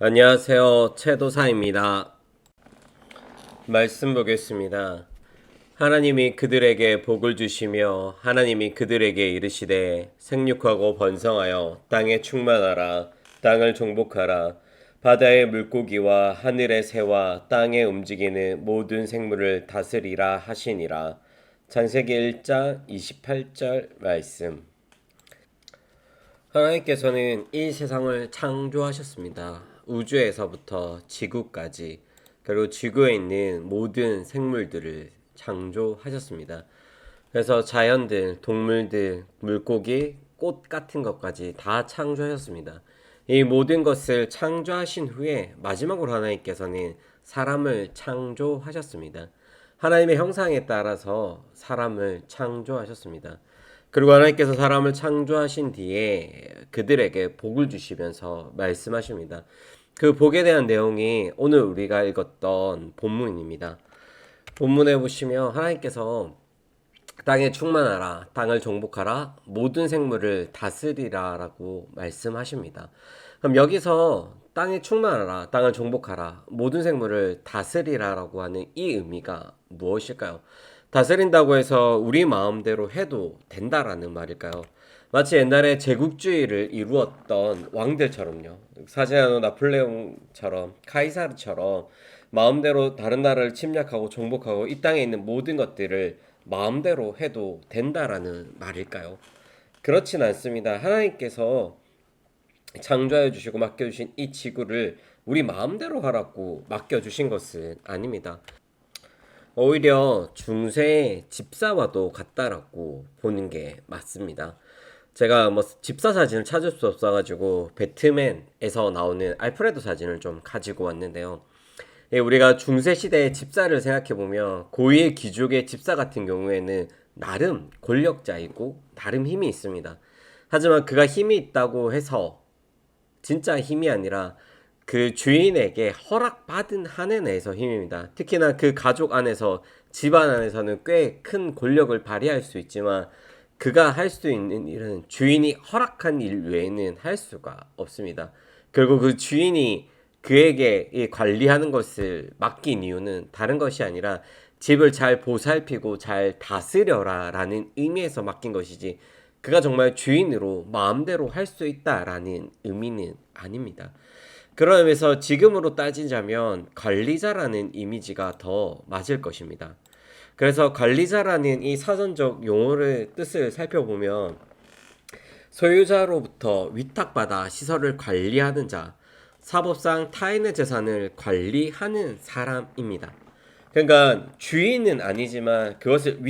안녕하세요. 채도사입니다. 말씀 보겠습니다. 하나님이 그들에게 복을 주시며 하나님이 그들에게 이르시되 생육하고 번성하여 땅에 충만하라. 땅을 정복하라. 바다의 물고기와 하늘의 새와 땅에 움직이는 모든 생물을 다스리라 하시니라. 창세기 1장 28절 말씀. 하나님께서는 이 세상을 창조하셨습니다. 우주에서부터 지구까지, 그리고 지구에 있는 모든 생물들을 창조하셨습니다. 그래서 자연들, 동물들, 물고기, 꽃 같은 것까지 다 창조하셨습니다. 이 모든 것을 창조하신 후에 마지막으로 하나님께서는 사람을 창조하셨습니다. 하나님의 형상에 따라서 사람을 창조하셨습니다. 그리고 하나님께서 사람을 창조하신 뒤에 그들에게 복을 주시면서 말씀하십니다. 그 복에 대한 내용이 오늘 우리가 읽었던 본문입니다. 본문에 보시면 하나님께서 땅에 충만하라, 땅을 정복하라, 모든 생물을 다스리라 라고 말씀하십니다. 그럼 여기서 땅에 충만하라, 땅을 정복하라, 모든 생물을 다스리라 라고 하는 이 의미가 무엇일까요? 다스린다고 해서 우리 마음대로 해도 된다라는 말일까요? 마치 옛날에 제국주의를 이루었던 왕들처럼요. 사제나노 나폴레옹처럼 카이사르처럼 마음대로 다른 나라를 침략하고 정복하고 이 땅에 있는 모든 것들을 마음대로 해도 된다라는 말일까요? 그렇진 않습니다. 하나님께서 창조해 주시고 맡겨 주신 이 지구를 우리 마음대로 하라고 맡겨 주신 것은 아닙니다. 오히려 중세 집사와도 같다라고 보는 게 맞습니다. 제가 뭐 집사 사진을 찾을 수 없어가지고 배트맨에서 나오는 알프레도 사진을 좀 가지고 왔는데요. 우리가 중세 시대의 집사를 생각해 보면 고위의 귀족의 집사 같은 경우에는 나름 권력자이고 나름 힘이 있습니다. 하지만 그가 힘이 있다고 해서 진짜 힘이 아니라 그 주인에게 허락받은 한에 내에서 힘입니다. 특히나 그 가족 안에서 집안 안에서는 꽤 큰 권력을 발휘할 수 있지만 그가 할 수 있는 일은 주인이 허락한 일 외에는 할 수가 없습니다. 그리고 그 주인이 그에게 관리하는 것을 맡긴 이유는 다른 것이 아니라 집을 잘 보살피고 잘 다스려라 라는 의미에서 맡긴 것이지 그가 정말 주인으로 마음대로 할 수 있다라는 의미는 아닙니다. 그런 의미에서 지금으로 따지자면 관리자라는 이미지가 더 맞을 것입니다. 그래서 관리자라는 이 사전적 용어를 뜻을 살펴보면 소유자로부터 위탁받아 시설을 관리하는 자, 사법상 타인의 재산을 관리하는 사람입니다. 그러니까 주인은 아니지만 그것을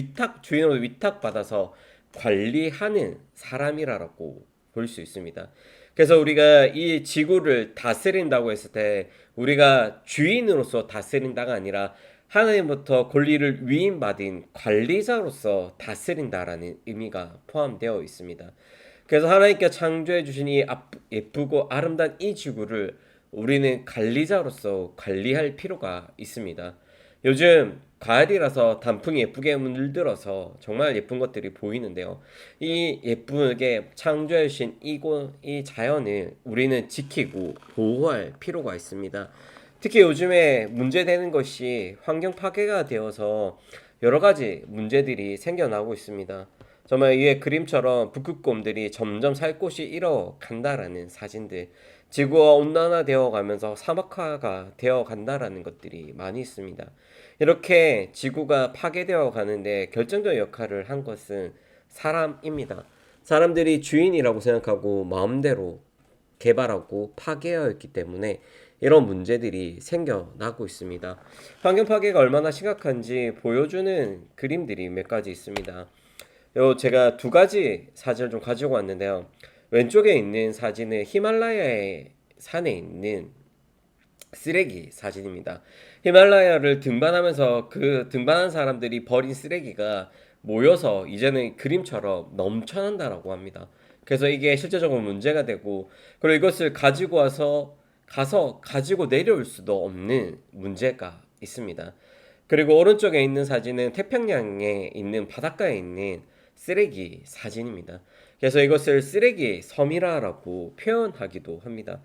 주인으로 위탁받아서 관리하는 사람이라고 볼 수 있습니다. 그래서 우리가 이 지구를 다스린다고 했을 때 우리가 주인으로서 다스린다가 아니라 하나님부터 권리를 위임받은 관리자로서 다스린다라는 의미가 포함되어 있습니다. 그래서 하나님께 창조해 주신 이 예쁘고 아름다운 이 지구를 우리는 관리자로서 관리할 필요가 있습니다. 요즘 가을이라서 단풍이 예쁘게 물들어서 정말 예쁜 것들이 보이는데요. 이 예쁘게 창조해 주신 이 자연을 우리는 지키고 보호할 필요가 있습니다. 특히 요즘에 문제되는 것이 환경 파괴가 되어서 여러 가지 문제들이 생겨나고 있습니다. 정말 이의 그림처럼 북극곰들이 점점 살 곳이 잃어간다라는 사진들, 지구가 온난화되어 가면서 사막화가 되어 간다라는 것들이 많이 있습니다. 이렇게 지구가 파괴되어 가는데 결정적 역할을 한 것은 사람입니다. 사람들이 주인이라고 생각하고 마음대로 개발하고 파괴하였기 때문에 이런 문제들이 생겨나고 있습니다. 환경 파괴가 얼마나 심각한지 보여주는 그림들이 몇 가지 있습니다. 제가 두 가지 사진을 좀 가지고 왔는데요. 왼쪽에 있는 사진은 히말라야의 산에 있는 쓰레기 사진입니다. 히말라야를 등반하면서 그 등반한 사람들이 버린 쓰레기가 모여서 이제는 그림처럼 넘쳐난다라고 합니다. 그래서 이게 실제적으로 문제가 되고 그리고 이것을 가지고 가서 가지고 내려올 수도 없는 문제가 있습니다. 그리고 오른쪽에 있는 사진은 태평양에 있는 바닷가에 있는 쓰레기 사진입니다. 그래서 이것을 쓰레기 섬이라고 표현하기도 합니다.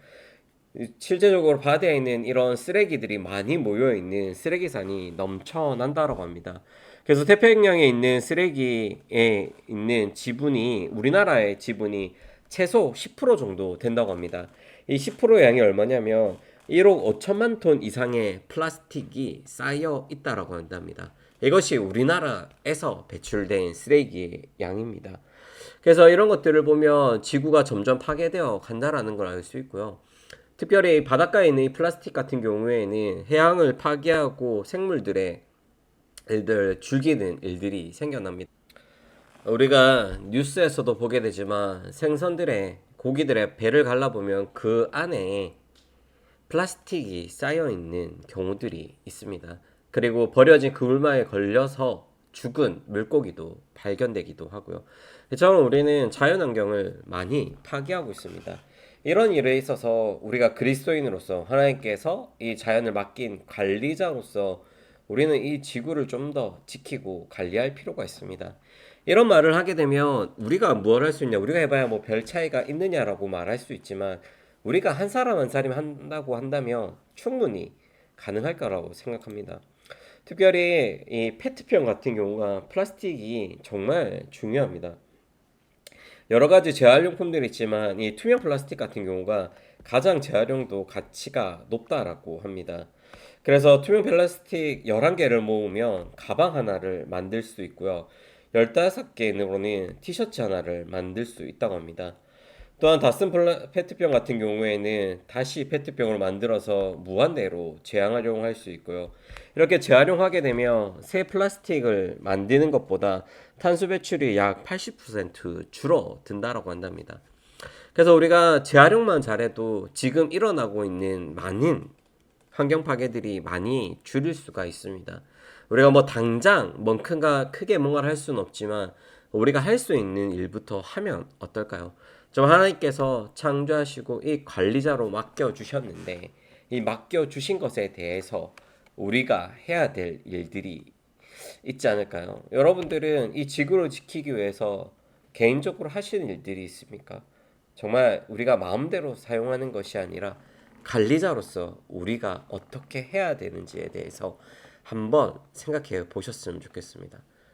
실제적으로 바다에 있는 이런 쓰레기들이 많이 모여 있는 쓰레기산이 넘쳐난다라고 합니다. 그래서 태평양에 있는 쓰레기에 있는 지분이 우리나라의 지분이 최소 10% 정도 된다고 합니다. 이 10%의 양이 얼마냐면 1억 5천만 톤 이상의 플라스틱이 쌓여 있다라고 한답니다. 이것이 우리나라에서 배출된 쓰레기의 양입니다. 그래서 이런 것들을 보면 지구가 점점 파괴되어 간다라는 걸 알 수 있고요. 특별히 바닷가에 있는 이 플라스틱 같은 경우에는 해양을 파괴하고 생물들의 일들 죽이는 일들이 생겨납니다. 우리가 뉴스에서도 보게 되지만 생선들의 고기들의 배를 갈라보면 그 안에 플라스틱이 쌓여 있는 경우들이 있습니다. 그리고 버려진 그물망에 걸려서 죽은 물고기도 발견되기도 하고요. 이처럼 우리는 자연환경을 많이 파괴하고 있습니다. 이런 일에 있어서 우리가 그리스도인으로서 하나님께서 이 자연을 맡긴 관리자로서 우리는 이 지구를 좀 더 지키고 관리할 필요가 있습니다. 이런 말을 하게 되면 우리가 뭘 할 수 있냐, 우리가 해봐야 뭐 별 차이가 있느냐라고 말할 수 있지만 우리가 한 사람 한 사람이 한다고 한다면 충분히 가능할 거라고 생각합니다. 특별히 이 페트병 같은 경우가 플라스틱이 정말 중요합니다. 여러 가지 재활용품들이 있지만 이 투명 플라스틱 같은 경우가 가장 재활용도 가치가 높다라고 합니다. 그래서 투명 플라스틱 11개를 모으면 가방 하나를 만들 수 있고요. 15개로는 티셔츠 하나를 만들 수 있다고 합니다. 또한 페트병 같은 경우에는 다시 페트병을 만들어서 무한대로 재활용할 수 있고요. 이렇게 재활용하게 되면 새 플라스틱을 만드는 것보다 탄소 배출이 약 80% 줄어든다라고 한답니다. 그래서 우리가 재활용만 잘해도 지금 일어나고 있는 많은 환경 파괴들이 많이 줄일 수가 있습니다. 우리가 뭐 당장 크게 뭔가를 할 수는 없지만 우리가 할 수 있는 일부터 하면 어떨까요? 좀 하나님께서 창조하시고 이 관리자로 맡겨주셨는데 이 맡겨주신 것에 대해서 우리가 해야 될 일들이 있지 않을까요? 여러분들은 이 지구를 지키기 위해서 개인적으로 하시는 일들이 있습니까? 정말 우리가 마음대로 사용하는 것이 아니라 관리자로서 우리가 어떻게 해야 되는지에 대해서 한번 생각해 보셨으면 좋겠습니다.